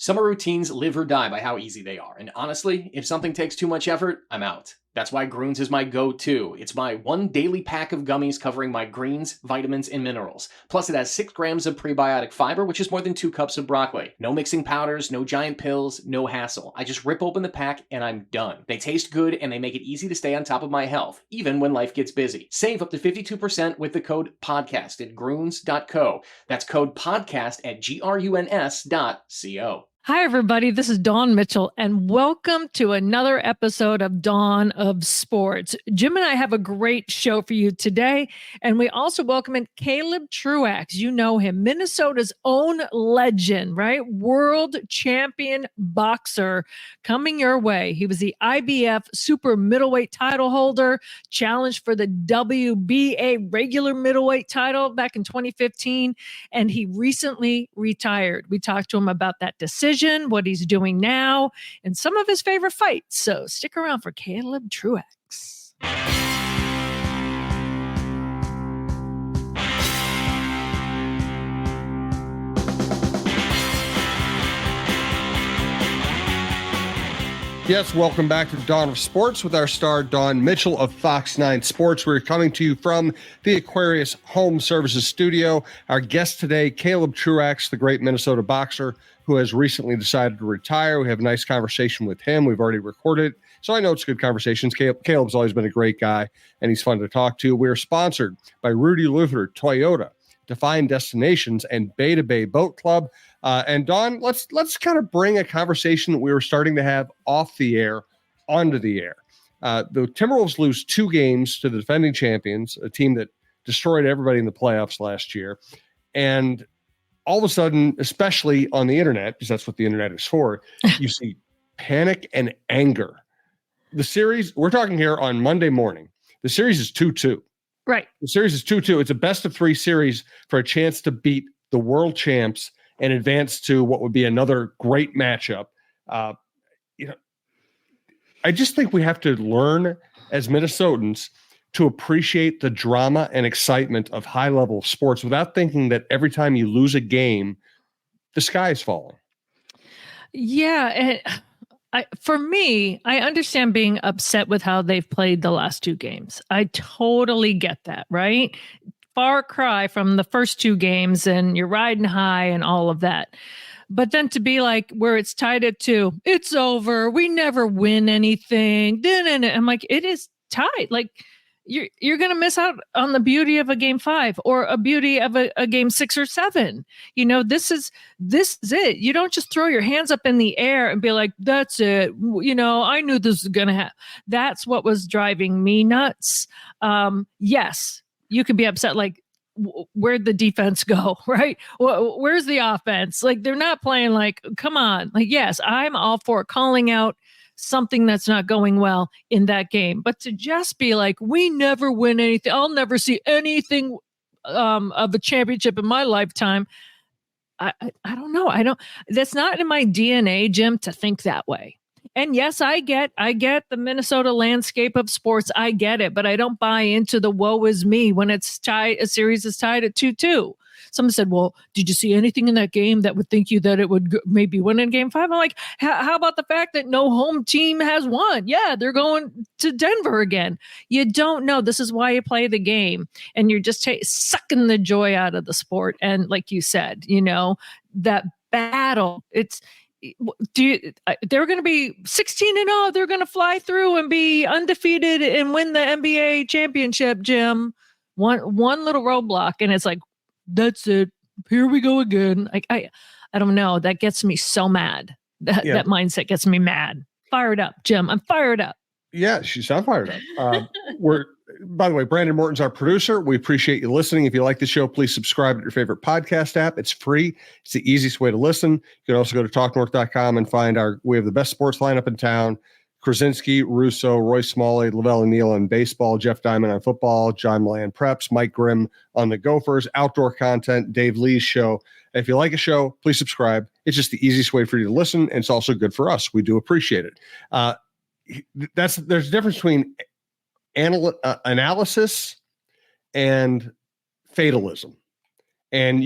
Summer routines live or die by how easy they are. And honestly, if something takes too much effort, I'm out. That's why Groons is my go-to. It's my one daily pack of gummies covering my greens, vitamins, and minerals. Plus, it has 6 grams of prebiotic fiber, which is more than 2 cups of broccoli. No mixing powders, no giant pills, no hassle. I just rip open the pack and I'm done. They taste good and they make it easy to stay on top of my health, even when life gets busy. Save up to 52% with the code PODCAST at Groons.co. That's code PODCAST at GRUNS.co. Hi, everybody. This is Dawn Mitchell, and welcome to another episode of Dawn of Sports. Jim and I have a great show for you today, and we also welcome in Caleb Truax. You know him, Minnesota's own legend, right? World champion boxer coming your way. He was the IBF super middleweight title holder, challenged for the WBA regular middleweight title back in 2015, and he recently retired. We talked to him about that decision, what he's doing now, and some of his favorite fights. So stick around for Caleb Truax. Yes, welcome back to Dawn of Sports with our star Dawn Mitchell of Fox 9 Sports. We're coming to you from the Aquarius Home Services studio. Our guest today, Caleb Truax, the great Minnesota boxer who has recently decided to retire. We have a nice conversation with him. We've already recorded it, so I know it's good conversations. Caleb's always been a great guy, and he's fun to talk to. We're sponsored by Rudy Luther, Toyota, Define Destinations, and Bay to Bay Boat Club. And Dawn, let's kind of bring a conversation that we were starting to have off the air onto the air. The Timberwolves lose 2 games to the defending champions, a team that destroyed everybody in the playoffs last year. And all of a sudden, especially on the internet, because that's what the internet is for, you see panic and anger. The series, we're talking here on Monday morning, the series is 2-2. Right. The series is 2-2. It's a best of 3 series for a chance to beat the world champs and advance to what would be another great matchup. I just think we have to learn as Minnesotans to appreciate the drama and excitement of high-level sports without thinking that every time you lose a game, the sky is falling. Yeah. For me, I understand being upset with how they've played the last 2 games. I totally get that, right? Far cry from the first 2 games, and you're riding high and all of that. But then to be like, where it's tied at 2, it's over. We never win anything. I'm like, it is tied. Like, you're going to miss out on the beauty of a game 5 or a beauty of a game 6 or 7. You know, this is it. You don't just throw your hands up in the air and be like, that's it. You know, I knew this was going to happen. That's what was driving me nuts. Yes, you could be upset. Like, where'd the defense go? Right. Where's the offense? Like, they're not playing like, come on. Like, yes, I'm all for calling out something that's not going well in that game. But to just be like, we never win anything. I'll never see anything of a championship in my lifetime. I don't know. That's not in my DNA, Jim, to think that way. And yes, I get the Minnesota landscape of sports. I get it, but I don't buy into the woe is me when it's tied. A series is tied at 2-2. Someone said, well, did you see anything in that game that would think you that it would maybe win in game 5? I'm like, how about the fact that no home team has won? Yeah, they're going to Denver again. You don't know. This is why you play the game, and you're just sucking the joy out of the sport. And like you said, you know, that battle, they're going to be 16-0. They're going to fly through and be undefeated and win the NBA championship, Jim. One little roadblock, and it's like, that's it. Here we go again. I don't know. That gets me so mad. That mindset gets me mad. Fired up, Jim. I'm fired up. Yeah, she sounds fired up. By the way, Brandon Morton's our producer. We appreciate you listening. If you like the show, please subscribe to your favorite podcast app. It's free. It's the easiest way to listen. You can also go to talknorth.com and find we have the best sports lineup in town. Krasinski, Russo, Roy Smalley, Lavelle Neal on baseball, Jeff Diamond on football, John Milan preps, Mike Grimm on the Gophers, outdoor content, Dave Lee's show. And if you like a show, please subscribe. It's just the easiest way for you to listen, and it's also good for us. We do appreciate it. There's a difference between analysis and fatalism. And,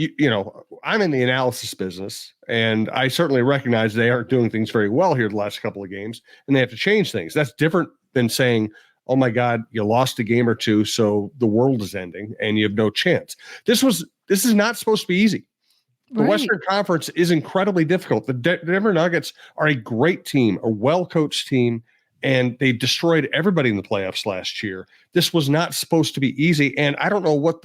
I'm in the analysis business, and I certainly recognize they aren't doing things very well here the last couple of games, and they have to change things. That's different than saying, oh, my God, you lost a game or two, so the world is ending, and you have no chance. This is not supposed to be easy. The Western Conference is incredibly difficult. The Denver Nuggets are a great team, a well-coached team, and they destroyed everybody in the playoffs last year. This was not supposed to be easy, and I don't know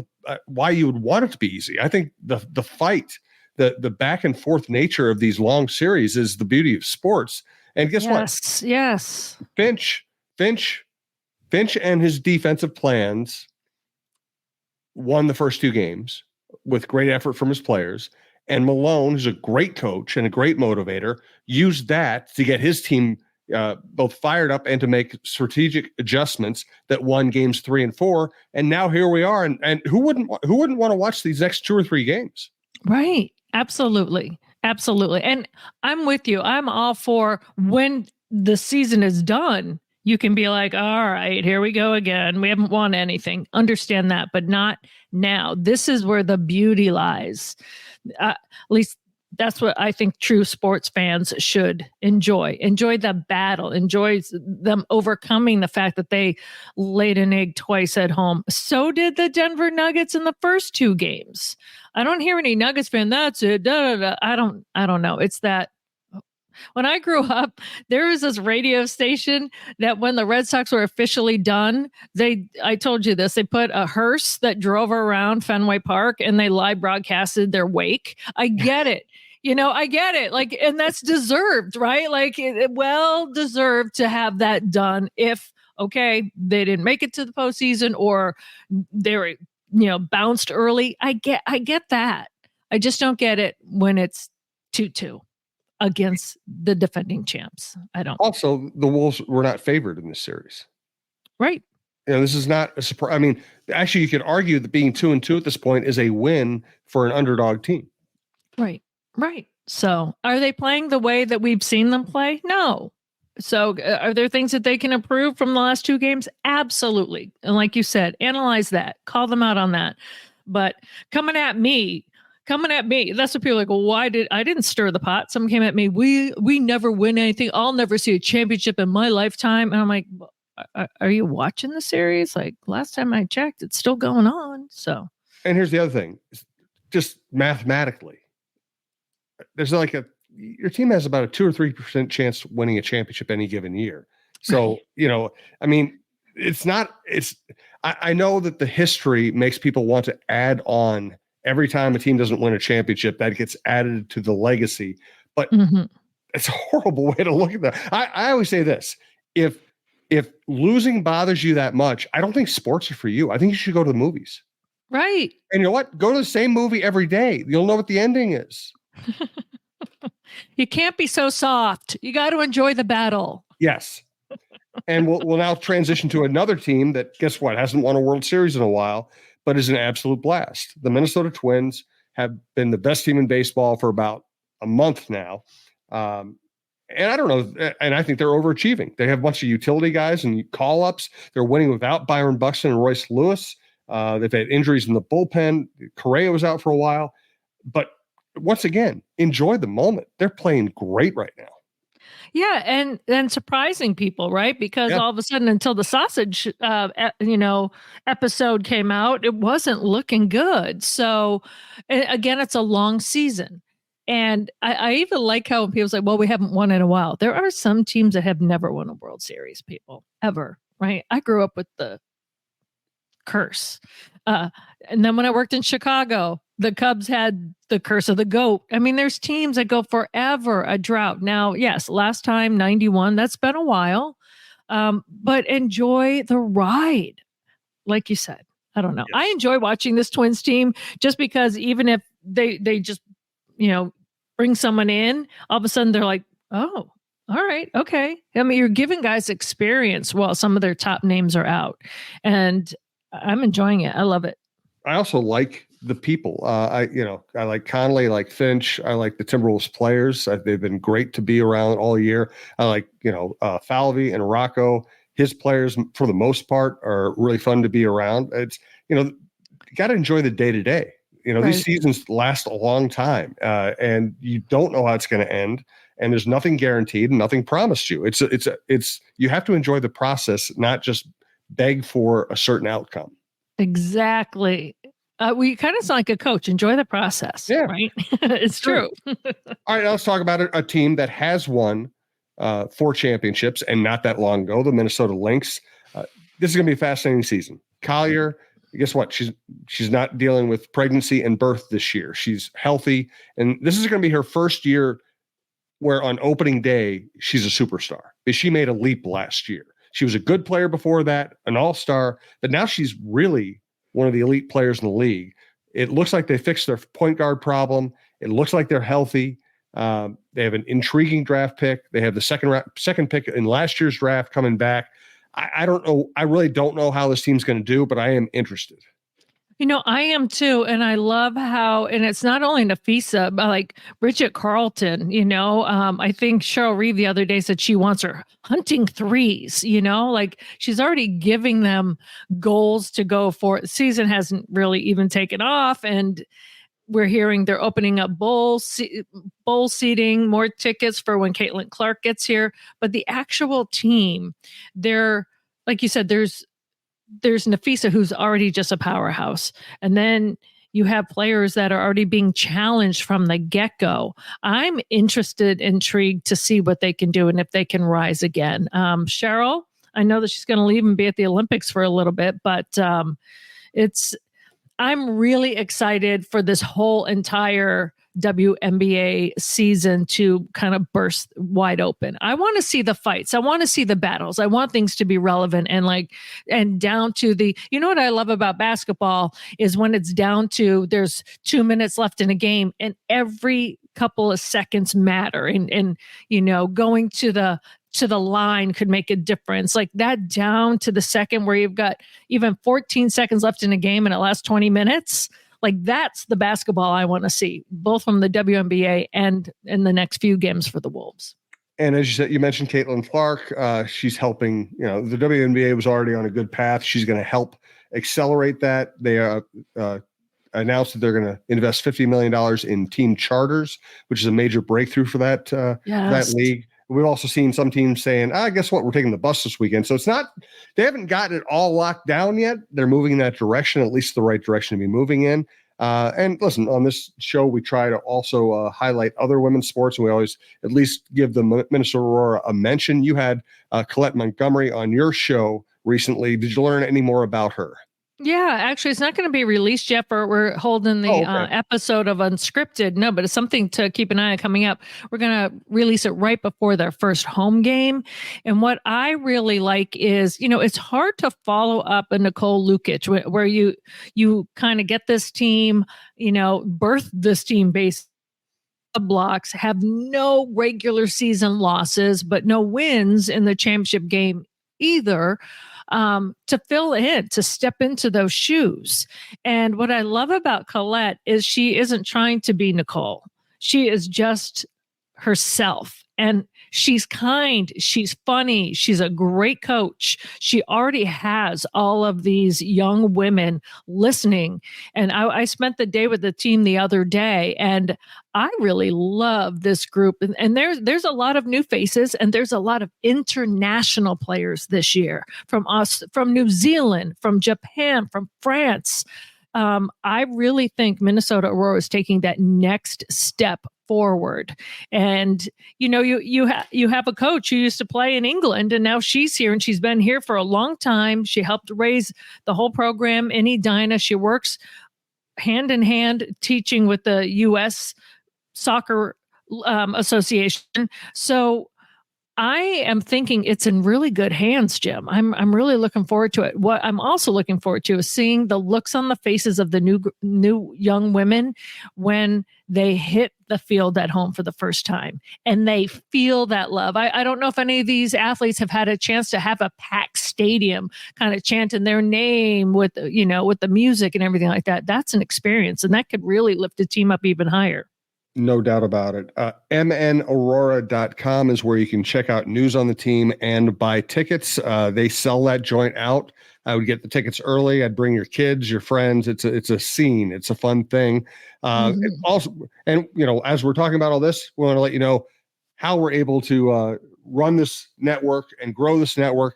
why you would want it to be easy. I think the fight, the back and forth nature of these long series is the beauty of sports. And guess what? Yes. Finch and his defensive plans won the first two games with great effort from his players. And Malone, who's a great coach and a great motivator, used that to get his team both fired up and to make strategic adjustments that won games 3 and 4. And now here we are. And who wouldn't want to watch these next 2 or 3 games? Right. Absolutely. And I'm with you. I'm all for when the season is done, you can be like, all right, here we go again. We haven't won anything. Understand that, but not now. This is where the beauty lies. At least that's what I think true sports fans should enjoy. Enjoy the battle. Enjoy them overcoming the fact that they laid an egg twice at home. So did the Denver Nuggets in the first 2 games. I don't hear any Nuggets fan. That's it. I don't know. It's that. When I grew up, there was this radio station that when the Red Sox were officially done, I told you this, they put a hearse that drove around Fenway Park and they live broadcasted their wake. I get it. I get it. Like, and that's deserved, right? Like, well deserved to have that done if, okay, they didn't make it to the postseason or they were, bounced early. I get that. I just don't get it when it's 2-2. Against the defending champs. I don't. Also, the Wolves were not favored in this series. Right. This is not a surprise. I mean, actually, you could argue that being 2-2 at this point is a win for an underdog team. Right. So are they playing the way that we've seen them play? No. So are there things that they can improve from the last 2 games? Absolutely. And like you said, analyze that, call them out on that. But coming at me, that's what people are like, well, I didn't stir the pot. Someone came at me. We never win anything. I'll never see a championship in my lifetime. And I'm like, are you watching the series? Like last time I checked, it's still going on. So, and here's the other thing, just mathematically, there's your team has about a 2 or 3% chance of winning a championship any given year. So, I mean, I know that the history makes people want to add on. Every time a team doesn't win a championship, that gets added to the legacy. But it's a horrible way to look at that. I always say this. If losing bothers you that much, I don't think sports are for you. I think you should go to the movies. Right. And you know what? Go to the same movie every day. You'll know what the ending is. You can't be so soft. You got to enjoy the battle. Yes. And we'll now transition to another team that, guess what, hasn't won a World Series in a while, but is an absolute blast. The Minnesota Twins have been the best team in baseball for about a month now. And I don't know, and I think they're overachieving. They have a bunch of utility guys and call-ups. They're winning without Byron Buxton and Royce Lewis. They've had injuries in the bullpen. Correa was out for a while. But once again, enjoy the moment. They're playing great right now. Yeah, and surprising people, right? Because all of a sudden, until the sausage, episode came out, it wasn't looking good. So, again, it's a long season, and I even like how when people say, "Well, we haven't won in a while." There are some teams that have never won a World Series, people ever, right? I grew up with the curse, and then when I worked in Chicago, the Cubs had the curse of the GOAT. I mean, there's teams that go forever, a drought. Now, yes, last time, 91, that's been a while. But enjoy the ride. Like you said, I don't know. Yes. I enjoy watching this Twins team just because even if they just, bring someone in, all of a sudden they're like, oh, all right, okay. I mean, you're giving guys experience while some of their top names are out. And I'm enjoying it. I love it. I also like the people. I like Conley, I like Finch. I like the Timberwolves players. They've been great to be around all year. I like, Falvey and Rocco. His players, for the most part, are really fun to be around. It's, you got to enjoy the day to day. You know, these seasons last a long time, and you don't know how it's going to end. And there's nothing guaranteed and nothing promised you. It's you have to enjoy the process, not just beg for a certain outcome. Exactly. We kind of sound like a coach. Enjoy the process. Yeah. Right. It's true. All right. Now let's talk about a team that has won 4 championships and not that long ago, the Minnesota Lynx. This is going to be a fascinating season. Collier, guess what? She's not dealing with pregnancy and birth this year. She's healthy. And this is going to be her first year where on opening day, she's a superstar. She made a leap last year. She was a good player before that, an all-star, but now she's really one of the elite players in the league. It looks like they fixed their point guard problem. It looks like they're healthy. They have an intriguing draft pick. They have the second pick in last year's draft coming back. I don't know. I really don't know how this team's going to do, but I am interested. You know, I am too. And I love how, and it's not only Nafisa, but like Bridget Carlton, you know, I think Cheryl Reeve the other day said she wants her hunting threes, you know, like she's already giving them goals to go for. The season hasn't really even taken off. And we're hearing they're opening up bowl seating, more tickets for when Caitlin Clark gets here. But the actual team, they're, like you said, there's Nafisa, who's already just a powerhouse. And then you have players that are already being challenged from the get-go. I'm intrigued to see what they can do and if they can rise again. Cheryl, I know that she's going to leave and be at the Olympics for a little bit, but I'm really excited for this whole entire WNBA season to kind of burst wide open. I want to see the fights. I want to see the battles. I want things to be relevant and down to the, you know what I love about basketball is when it's down to there's 2 minutes left in a game and every couple of seconds matter and you know, going to the line could make a difference, like that down to the second where you've got even 14 seconds left in a game and it lasts 20 minutes. Like that's the basketball I want to see, both from the WNBA and in the next few games for the Wolves. And as you said, you mentioned Caitlin Clark. She's helping, you know, the WNBA was already on a good path. She's going to help accelerate that. They announced that they're going to invest $50 million in team charters, which is a major breakthrough for that league. We've also seen some teams saying, guess what? We're taking the bus this weekend. So they haven't gotten it all locked down yet. They're moving in that direction, at least the right direction to be moving in. And listen, on this show, we try to also highlight other women's sports, and we always at least give the Minnesota Aurora a mention. You had Colette Montgomery on your show recently. Did you learn any more about her? Yeah, actually, it's not going to be released yet. We're holding the episode of Unscripted. No, but it's something to keep an eye on coming up. We're going to release it right before their first home game. And what I really like is, you know, it's hard to follow up a Nicole Lukic where you kind of get this team, you know, birth this team based blocks, have no regular season losses, but no wins in the championship game either. To fill in, to step into those shoes. And what I love about Colette is she isn't trying to be Nicole. She is just herself. And she's kind, she's funny, she's a great coach. She already has all of these young women listening. And I spent the day with the team the other day, and I really love this group. And there's a lot of new faces, and there's a lot of international players this year from us, from New Zealand, from Japan, from France. I really think Minnesota Aurora is taking that next step forward. And, you know, you have a coach who used to play in England, and now she's here, and she's been here for a long time. She helped raise the whole program in Edina. She works hand in hand teaching with the U.S. Soccer Association. So I am thinking it's in really good hands, Jim. I'm really looking forward to it. What I'm also looking forward to is seeing the looks on the faces of the new young women when they hit the field at home for the first time and they feel that love. I don't know if any of these athletes have had a chance to have a packed stadium kind of chanting their name with the music and everything like that. That's an experience, and that could really lift the team up even higher. No doubt about it. MNAurora.com is where you can check out news on the team and buy tickets. They sell that joint out. I would get the tickets early. I'd bring your kids, your friends. It's a scene. It's a fun thing. Also, and as we're talking about all this, we want to let you know how we're able to run this network and grow this network.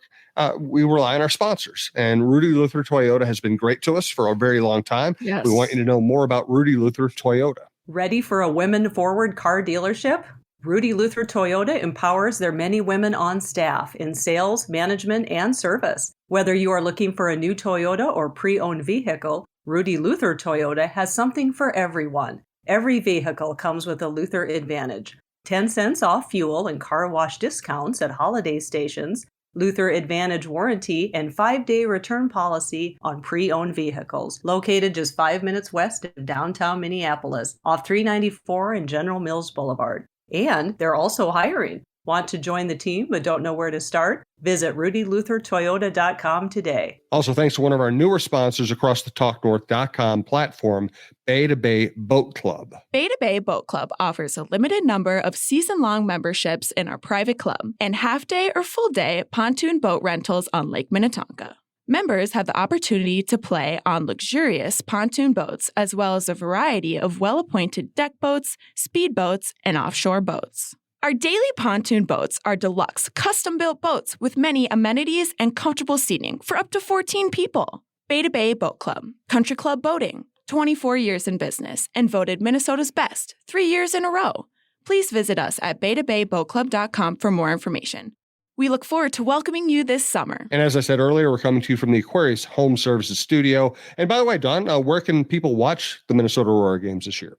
We rely on our sponsors, and Rudy Luther Toyota has been great to us for a very long time. Yes. We want you to know more about Rudy Luther Toyota. Ready for a women-forward car dealership? Rudy Luther Toyota empowers their many women on staff in sales, management, and service. Whether you are looking for a new Toyota or pre-owned vehicle, Rudy Luther Toyota has something for everyone. Every vehicle comes with a Luther Advantage. 10 cents off fuel and car wash discounts at holiday stations, Luther Advantage warranty, and 5-day return policy on pre-owned vehicles. Located just 5 minutes west of downtown Minneapolis, off 394 and General Mills Boulevard. And they're also hiring. Want to join the team but don't know where to start? Visit RudyLutherToyota.com today. Also, thanks to one of our newer sponsors across the TalkNorth.com platform, Bay to Bay Boat Club. Bay to Bay Boat Club offers a limited number of season-long memberships in our private club and half-day or full-day pontoon boat rentals on Lake Minnetonka. Members have the opportunity to play on luxurious pontoon boats as well as a variety of well-appointed deck boats, speedboats, and offshore boats. Our daily pontoon boats are deluxe, custom-built boats with many amenities and comfortable seating for up to 14 people. Bay to Bay Boat Club, Country Club Boating, 24 years in business, and voted Minnesota's best 3 years in a row. Please visit us at baytobayboatclub.com for more information. We look forward to welcoming you this summer. And as I said earlier, we're coming to you from the Aquarius Home Services Studio. And by the way, Don, where can people watch the Minnesota Aurora games this year?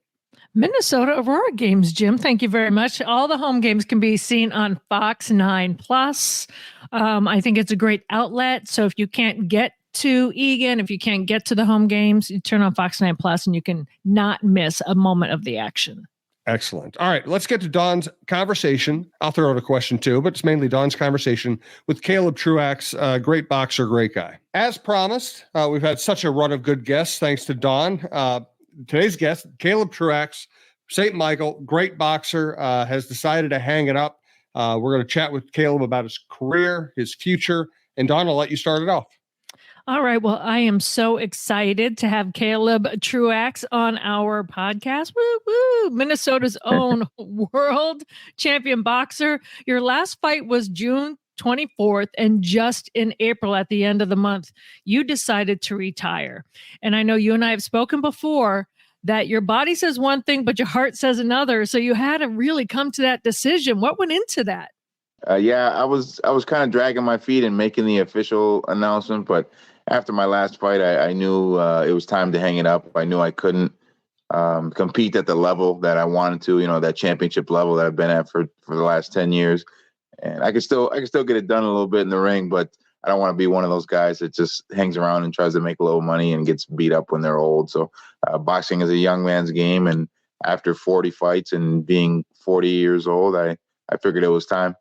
Minnesota Aurora games, Jim. Thank you very much. All the home games can be seen on Fox 9 Plus. I think it's a great outlet. So if you can't get to Egan, if you can't get to the home games, you turn on Fox 9 Plus and you can not miss a moment of the action. Excellent. All right, let's get to Don's conversation. I'll throw out a question too, but it's mainly Don's conversation with Caleb Truax, great boxer, great guy. As promised, we've had such a run of good guests thanks to Don. Today's guest, Caleb Truax, St. Michael, great boxer, has decided to hang it up. We're going to chat with Caleb about his career, his future, and Don, I'll let you start it off. All right. Well, I am so excited to have Caleb Truax on our podcast. Woo woo! Minnesota's own world champion boxer. Your last fight was June 24th, and just in April at the end of the month, you decided to retire. And I know you and I have spoken before that your body says one thing, but your heart says another. So you had to really come to that decision. What went into that? Yeah, I was kind of dragging my feet and making the official announcement, but after my last fight, I knew it was time to hang it up. I knew I couldn't compete at the level that I wanted to, that championship level that I've been at for the last 10 years. And I can still get it done a little bit in the ring, but I don't want to be one of those guys that just hangs around and tries to make a little money and gets beat up when they're old. So boxing is a young man's game. And after 40 fights and being 40 years old, I figured it was time.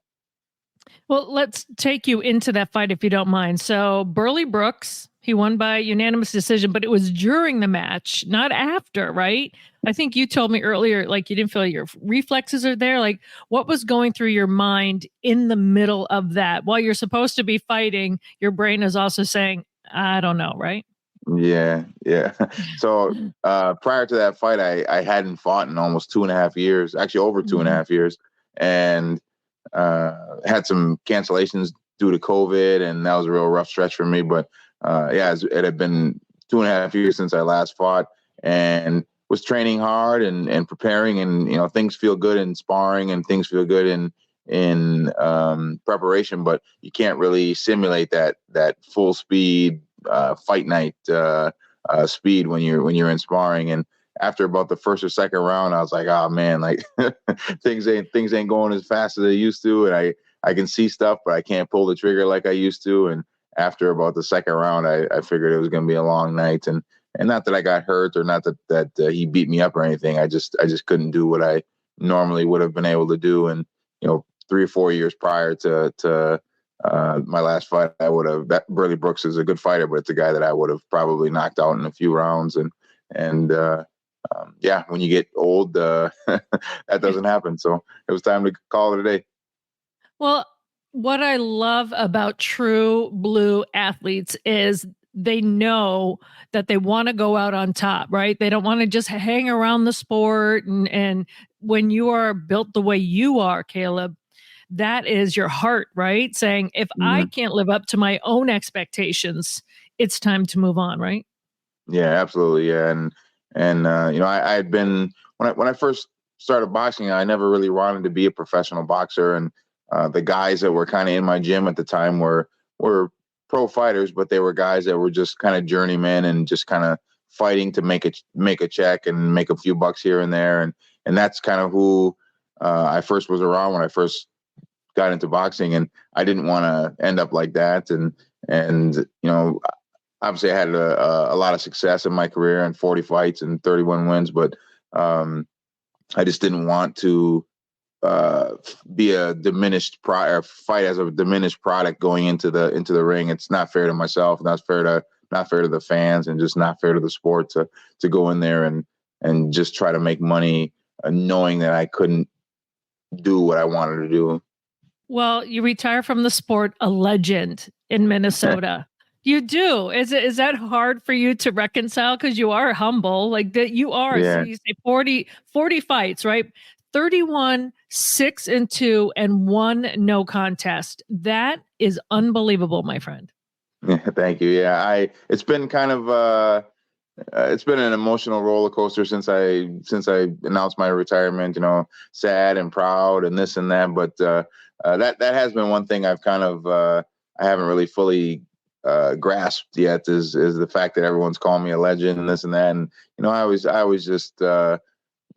Well, let's take you into that fight if you don't mind. So Burley Brooks, he won by unanimous decision, but it was during the match, not after, right? I think you told me earlier, like you didn't feel your reflexes are there. Like what was going through your mind in the middle of that? While you're supposed to be fighting, your brain is also saying, I don't know, right? Yeah. So prior to that fight, I hadn't fought in almost 2.5 years, actually over 2.5 years. And had some cancellations due to COVID, and that was a real rough stretch for me. But it had been 2.5 years since I last fought, and was training hard and preparing, and things feel good in sparring and things feel good in preparation, but you can't really simulate that full speed fight night speed when you're in sparring. And after about the first or second round, I was like, oh man, like things ain't going as fast as they used to. And I can see stuff, but I can't pull the trigger like I used to. And after about the second round, I figured it was going to be a long night, and not that I got hurt or not that he beat me up or anything. I just couldn't do what I normally would have been able to do. And, 3 or 4 years prior to my last fight, I would have, Burley Brooks is a good fighter, but it's a guy that I would have probably knocked out in a few rounds. And when you get old, that doesn't happen. So it was time to call it a day. Well, what I love about true blue athletes is they know that they want to go out on top, right? They don't want to just hang around the sport. And when you are built the way you are, Caleb, that is your heart, right? Saying, if I can't live up to my own expectations, it's time to move on, right? Yeah, absolutely. Yeah. And I had been, when I first started boxing, I never really wanted to be a professional boxer. And the guys that were kind of in my gym at the time were pro fighters, but they were guys that were just kind of journeymen and just kind of fighting to make a check and make a few bucks here and there. And that's kind of who I first was around when I first got into boxing, and I didn't want to end up like that. And obviously I had a lot of success in my career and 40 fights and 31 wins, but I just didn't want to be a diminished fight as a diminished product going into the ring. It's not fair to myself, not fair to the fans, and just not fair to the sport to go in there and just try to make money, knowing that I couldn't do what I wanted to do. Well, you retire from the sport a legend in Minnesota. You do. Is that hard for you to reconcile? Because you are humble, like that you are. Yeah. So you say 40 fights, right? 31, 6-2, and 1 no contest. That is unbelievable, my friend. Yeah, thank you. Yeah, it's been kind of it's been an emotional roller coaster since I announced my retirement. Sad and proud and this and that, but that has been one thing I've kind of I haven't really fully grasped yet is the fact that everyone's calling me a legend and this and that. And I always just went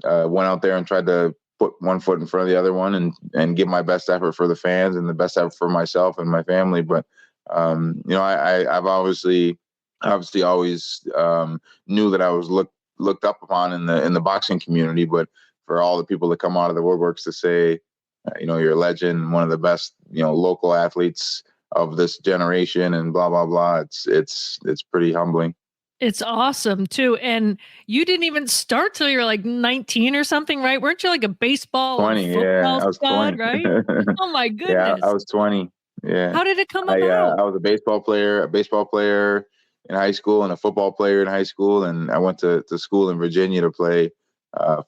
out there and tried to put one foot in front of the other one and give my best effort for the fans and the best effort for myself and my family. But I've obviously always knew that I was looked up upon in the boxing community. But for all the people that come out of the woodworks to say, you're a legend, one of the best, local athletes of this generation, and blah blah blah, it's pretty humbling. It's awesome too. And you didn't even start till you're like 19 or something, right? Weren't you like a baseball 20? Yeah, I was 20. Right? Oh my goodness. Yeah, I was 20. Yeah. How did it come about? I was a baseball player in high school and a football player in high school. And I went to school in Virginia to play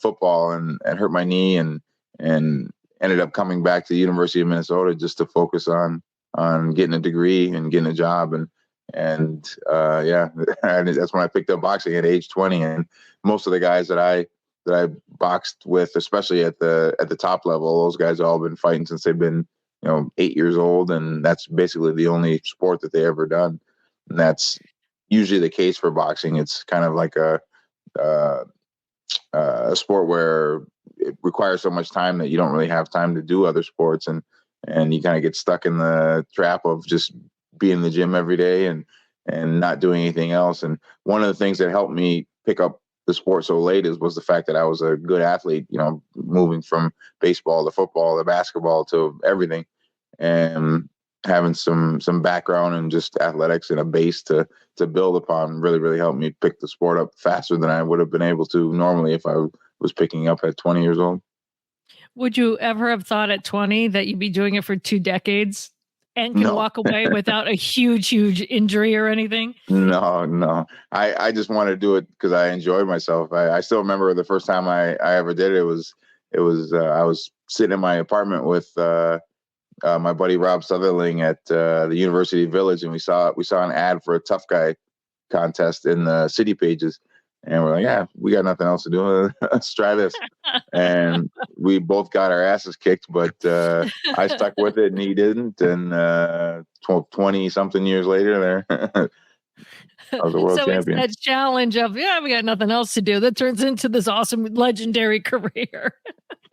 football and hurt my knee and ended up coming back to the University of Minnesota just to focus on getting a degree and getting a job. And that's when I picked up boxing at age 20. And most of the guys that I boxed with, especially at the top level, those guys have all been fighting since they've been 8 years old, and that's basically the only sport that they ever done. And that's usually the case for boxing. It's kind of like a sport where it requires so much time that you don't really have time to do other sports, and you kind of get stuck in the trap of just being in the gym every day and not doing anything else. And one of the things that helped me pick up the sport so late was the fact that I was a good athlete, moving from baseball to football to basketball to everything, and having some background and just athletics and a base to build upon really, really helped me pick the sport up faster than I would have been able to normally if I was picking up at 20 years old. Would you ever have thought at 20 that you'd be doing it for 2 decades and can walk away without a huge injury or anything? No. I just wanted to do it because I enjoyed myself. I still remember the first time I ever did it. It was I was sitting in my apartment with my buddy Rob Sutherling at the University Village, and we saw an ad for a tough guy contest in the city pages. And we're like, yeah, we got nothing else to do. Let's try this. And we both got our asses kicked, but I stuck with it and he didn't. And 20 something years later, I was a world champion. It's that challenge of, we got nothing else to do, that turns into this awesome, legendary career.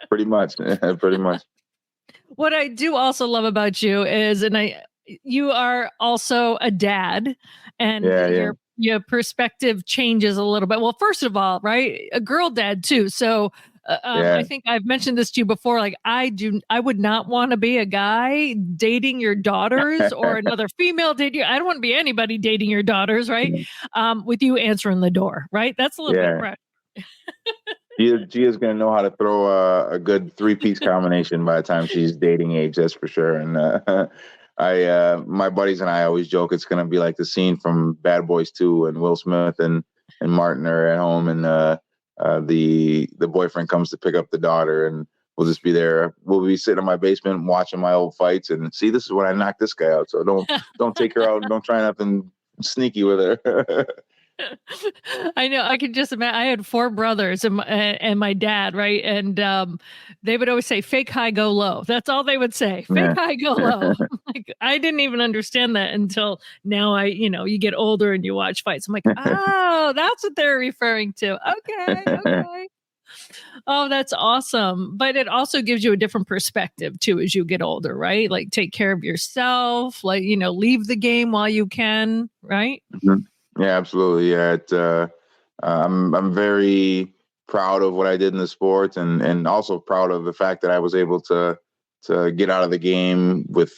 Pretty much. What I do also love about you is, you are also a dad, and your perspective changes a little bit. Well, first of all, right, a girl dad too. So I think I've mentioned this to you before. Like I would not want to be a guy dating your daughters or another female dating. I don't want to be anybody dating your daughters, right? With you answering the door, right? That's a little bit fresh. Gia's going to know how to throw a good 3-piece combination by the time she's dating age. That's for sure. And my buddies and I always joke it's going to be like the scene from Bad Boys 2 and Will Smith and Martin are at home, and the boyfriend comes to pick up the daughter, and we'll just be there. We'll be sitting in my basement watching my old fights and see, this is when I knocked this guy out. So don't take her out and don't try nothing sneaky with her. I know. I can just imagine. I had 4 brothers and my dad, right? And they would always say, "Fake high, go low." That's all they would say. Fake high, go low. Like, I didn't even understand that until now. You get older and you watch fights. I'm like, oh, that's what they're referring to. Okay. Oh, that's awesome. But it also gives you a different perspective too as you get older, right? Like, take care of yourself. Like, leave the game while you can, right? Mm-hmm. Yeah, absolutely. Yeah, I'm very proud of what I did in the sport, and also proud of the fact that I was able to get out of the game with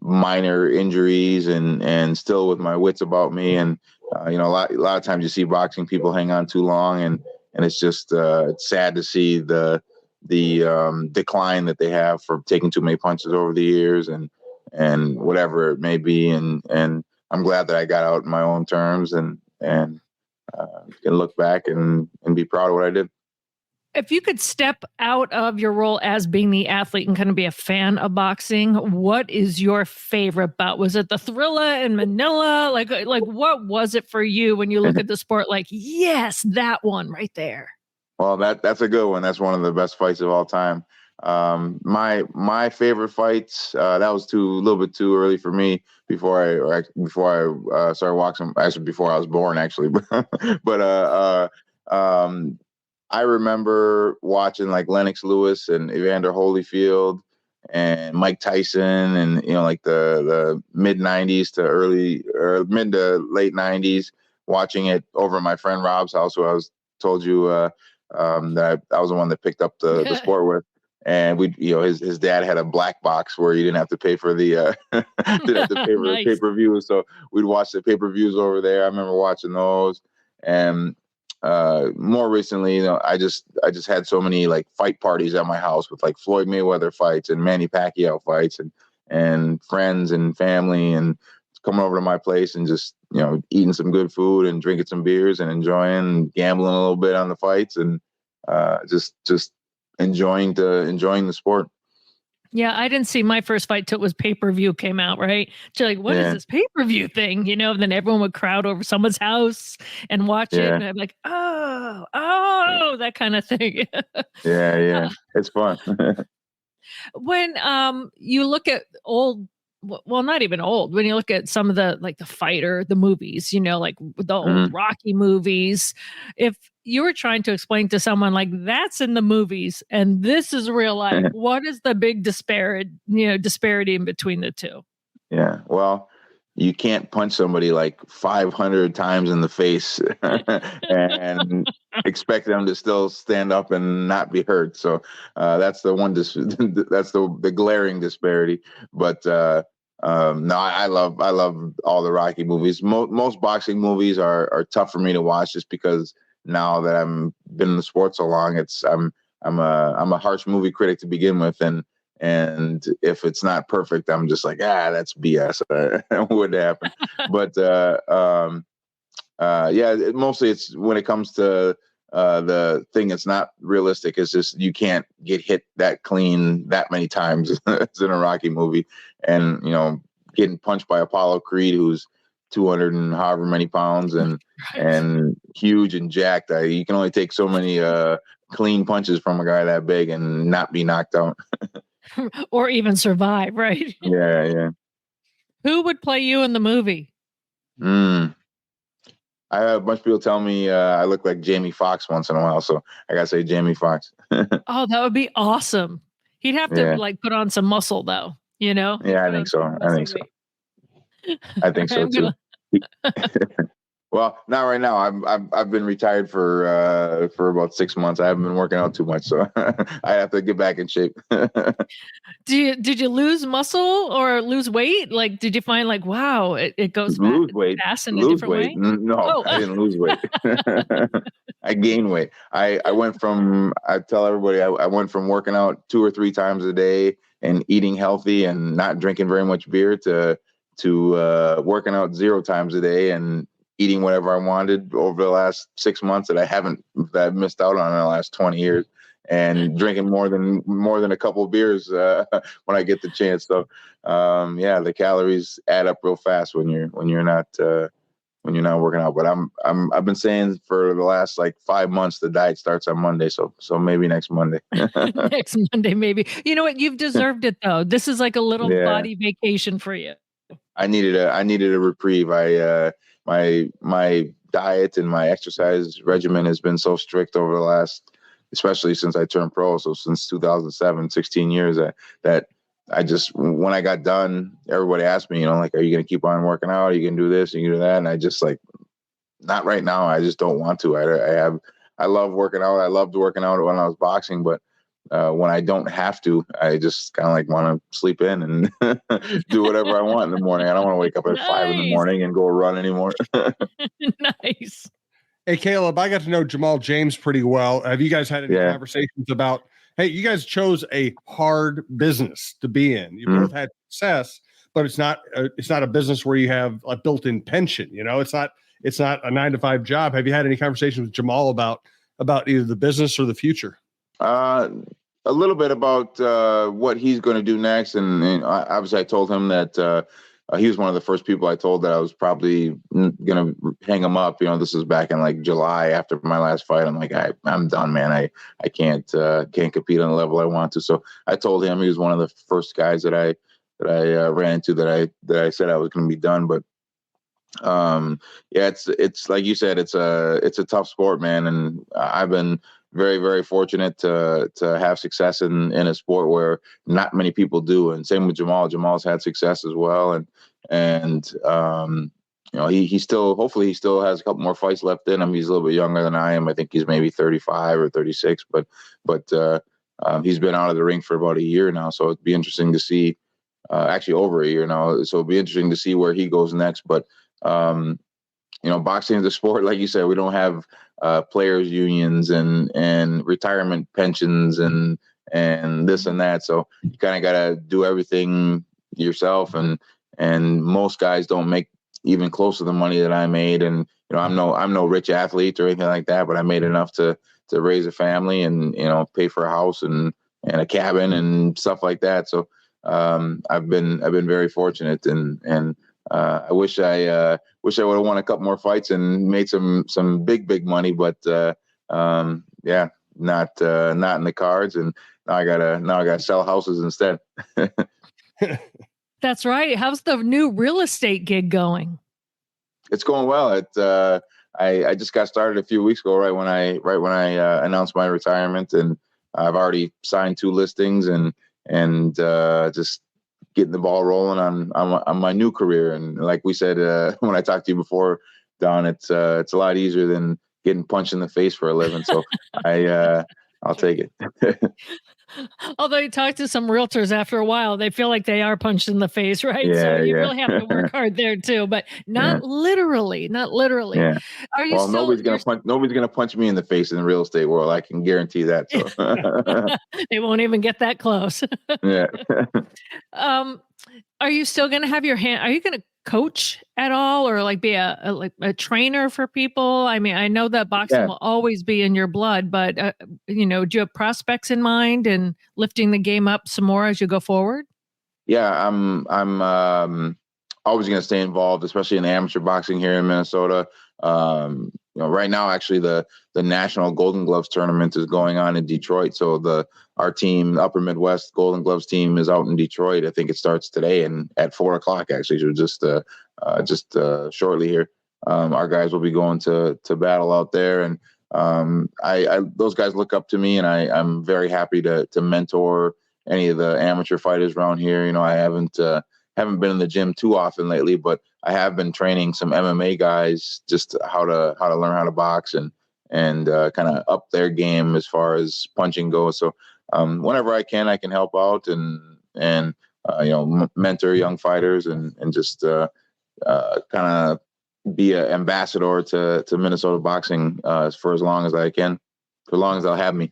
minor injuries and still with my wits about me. And a lot of times you see boxing people hang on too long, and it's just it's sad to see the decline that they have for taking too many punches over the years and whatever it may be. And I'm glad that I got out in my own terms and can look back and be proud of what I did. If you could step out of your role as being the athlete and kind of be a fan of boxing, what is your favorite bout? Was it the Thrilla in Manila? Like what was it for you when you look at the sport? Like, yes, that one right there. Well, that's a good one. That's one of the best fights of all time. My favorite fights, that was a little bit too early for me before I started watching. Actually, before I was born, actually. But I remember watching like Lennox Lewis and Evander Holyfield and Mike Tyson, and like the mid '90s to mid to late '90s, watching it over at my friend Rob's house, who I told you that I was the one that picked up the sport with. And his dad had a black box where you didn't have to pay for the didn't have to pay for the pay-per-view. So we'd watch the pay-per-views over there. I remember watching those. And more recently, I just had so many like fight parties at my house with like Floyd Mayweather fights and Manny Pacquiao fights and friends and family, and coming over to my place and just eating some good food and drinking some beers and enjoying and gambling a little bit on the fights, and just enjoying the sport. Yeah, I didn't see my first fight till it was pay-per-view came out, right? So like, what is this pay-per-view thing? Then everyone would crowd over someone's house and watch it. And I'm like, oh, that kind of thing. Yeah. It's fun. When you look at well, not even old, when you look at some of the fighter, the movies, like the old Rocky movies, if you were trying to explain to someone like that's in the movies and this is real life, what is the big disparity in between the two? Yeah. Well, you can't punch somebody like 500 times in the face and expect them to still stand up and not be hurt. So that's the one. That's the glaring disparity. But no, I love all the Rocky movies. Most boxing movies are tough for me to watch just because now that I'm been in the sport so long, I'm a harsh movie critic to begin with, and if it's not perfect, I'm just like, that's BS. It wouldn't happen. But mostly it's when it comes to the thing that's not realistic. It's just you can't get hit that clean that many times as in a Rocky movie, and getting punched by Apollo Creed, who's 200 and however many pounds and huge and jacked. You can only take so many clean punches from a guy that big and not be knocked out. Or even survive, right? Yeah. Who would play you in the movie? I have a bunch of people tell me I look like Jamie Foxx once in a while, so I gotta say Jamie Foxx. Oh, that would be awesome. He'd have to put on some muscle though, Yeah, I think so. I think so too. Well, not right now. I've been retired for about 6 months. I haven't been working out too much, so I have to get back in shape. Did you lose muscle or lose weight? Like, did you find like, wow, it goes Lose weight. fast in a Lose different weight. way? No, Oh. I didn't lose weight. I gained weight. I went from, I tell everybody, I went from working out 2 or 3 times a day and eating healthy and not drinking very much beer to working out 0 times a day and eating whatever I wanted over the last 6 months that I've missed out on in the last 20 years, and drinking more than a couple of beers when I get the chance. So the calories add up real fast when you're not working out. But I've been saying for the last like 5 months the diet starts on Monday, so maybe next Monday. Next Monday, maybe. You know what? You've deserved it though. This is like a little body vacation for you. I needed a reprieve. My diet and my exercise regimen has been so strict over the last, especially since I turned pro. So since 2007, 16 years that I just, when I got done, everybody asked me, like, are you going to keep on working out? Are you going to do this? Are you going to do that? And I just like, not right now. I just don't want to. I love working out. I loved working out when I was boxing, but when I don't have to, I just kind of like want to sleep in and do whatever I want in the morning. I don't want to wake up at 5 in the morning and go run anymore. Nice. Hey, Caleb, I got to know Jamal James pretty well. Have you guys had any conversations about, hey, you guys chose a hard business to be in. You both had success, but it's not a business where you have a built-in pension. It's not a 9-to-5 job. Have you had any conversations with Jamal about either the business or the future? A little bit about what he's going to do next, and obviously I told him that he was one of the first people I told that I was probably going to hang him up. This is back in like July after my last fight. I'm like, I'm done, man. I can't compete on the level I want to. So I told him. He was one of the first guys that I ran into that I said I was going to be done. But it's like you said, it's a tough sport, man, and I've been very, very fortunate to have success in a sport where not many people do. And same with Jamal. Jamal's had success as well. And he still, hopefully he still has a couple more fights left in him. He's a little bit younger than I am. I think he's maybe 35 or 36, but he's been out of the ring for about a year now. So it'd be interesting to see, actually over a year now. So it'd be interesting to see where he goes next. But, boxing is a sport, like you said, we don't have players unions and retirement pensions and this and that. So you kind of got to do everything yourself. And most guys don't make even close to the money that I made. And, I'm no rich athlete or anything like that, but I made enough to raise a family and, pay for a house and a cabin and stuff like that. So I've been very fortunate, and I wish I would have won a couple more fights and made some big money, but not in the cards. And now I gotta sell houses instead. That's right. How's the new real estate gig going? It's going well. I just got started a few weeks ago, right when I announced my retirement, and I've already signed 2 listings and just getting the ball rolling on my new career. And like we said, when I talked to you before, Don, it's a lot easier than getting punched in the face for a living. So I'll take it. Although you talk to some realtors after a while, they feel like they are punched in the face, right? Yeah, so you really have to work hard there too, but not literally. Yeah. Are you nobody's gonna punch me in the face in the real estate world. I can guarantee that. So they won't even get that close. Yeah. Are you still going to have your hand? Are you going to coach at all, or like be a trainer for people? I mean, I know that boxing will always be in your blood, but do you have prospects in mind and lifting the game up some more as you go forward? Yeah, I'm always going to stay involved, especially in amateur boxing here in Minnesota. Right now, actually, the National Golden Gloves tournament is going on in Detroit. So our team, Upper Midwest Golden Gloves team, is out in Detroit. I think it starts today and at 4:00 actually. So just shortly here, our guys will be going to battle out there. And those guys look up to me, and I'm very happy to mentor any of the amateur fighters around here. I haven't haven't been in the gym too often lately, but I have been training some MMA guys just how to learn how to box and kind of up their game as far as punching goes. So whenever I can help out and mentor young fighters and just kind of be an ambassador to Minnesota boxing for as long as I can, for as long as they'll have me.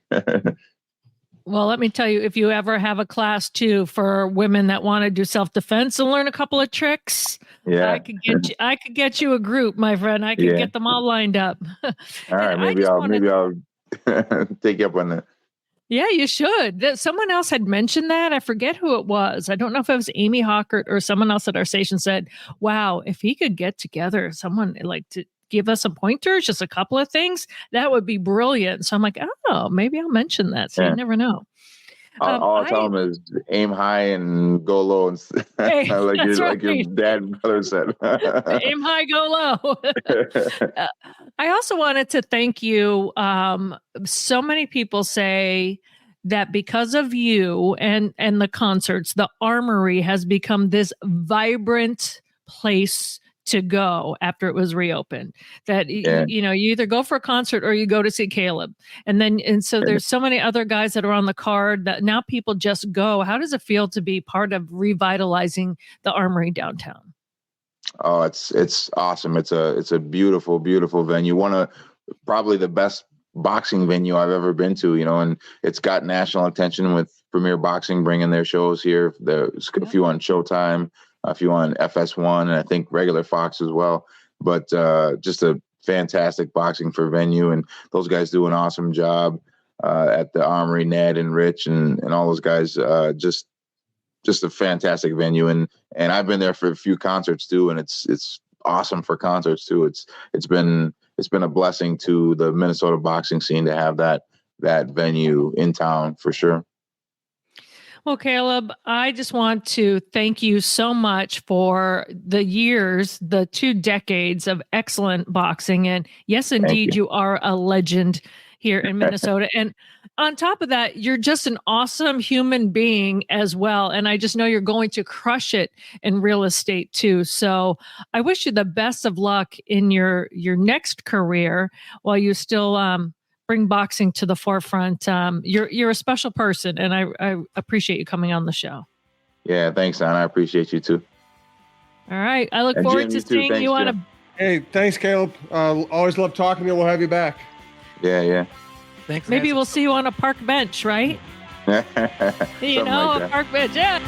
Well, let me tell you, if you ever have a class too for women that want to do self-defense and learn a couple of tricks, Yeah, I could get you a group, my friend. I could get them all lined up. All right, maybe I'll take you up on that. Yeah, you should. Someone else had mentioned that. I forget who it was. I don't know if it was Amy Hawkert or someone else at our station said, wow, if he could get together someone like to give us some pointers, just a couple of things, that would be brilliant. So I'm like, oh, maybe I'll mention that. So you never know. All I'll tell them is aim high and go low, and hey, like your dad and brother said. Aim high, go low. I also wanted to thank you. So many people say that because of you and the concerts, the Armory has become this vibrant place to go after it was reopened. That you either go for a concert or you go to see Caleb, and so there's so many other guys that are on the card that now people just go. How does it feel to be part of revitalizing the Armory downtown? Oh, it's awesome. It's a beautiful, beautiful venue. Probably the best boxing venue I've ever been to. And it's got national attention with Premier Boxing bringing their shows here. There's a few on Showtime, a few on FS1, and I think regular Fox as well. But just a fantastic boxing for venue, and those guys do an awesome job at the Armory. Ned and Rich and all those guys. Just a fantastic venue, and I've been there for a few concerts too, and it's awesome for concerts too. It's been a blessing to the Minnesota boxing scene to have that venue in town for sure. Well, Caleb, I just want to thank you so much for the years, the 2 decades of excellent boxing. And yes, indeed, you are a legend here in Minnesota. And on top of that, you're just an awesome human being as well. And I just know you're going to crush it in real estate too. So I wish you the best of luck in your next career while you still bring boxing to the forefront. You're a special person, and I appreciate you coming on the show. Yeah, thanks, Anna. I appreciate you too. All right. I look forward to seeing you on a... Hey, thanks, Caleb. Always love talking to you. We'll have you back. Yeah. Thanks. Maybe we'll see you on a park bench, right? A park bench. Yeah.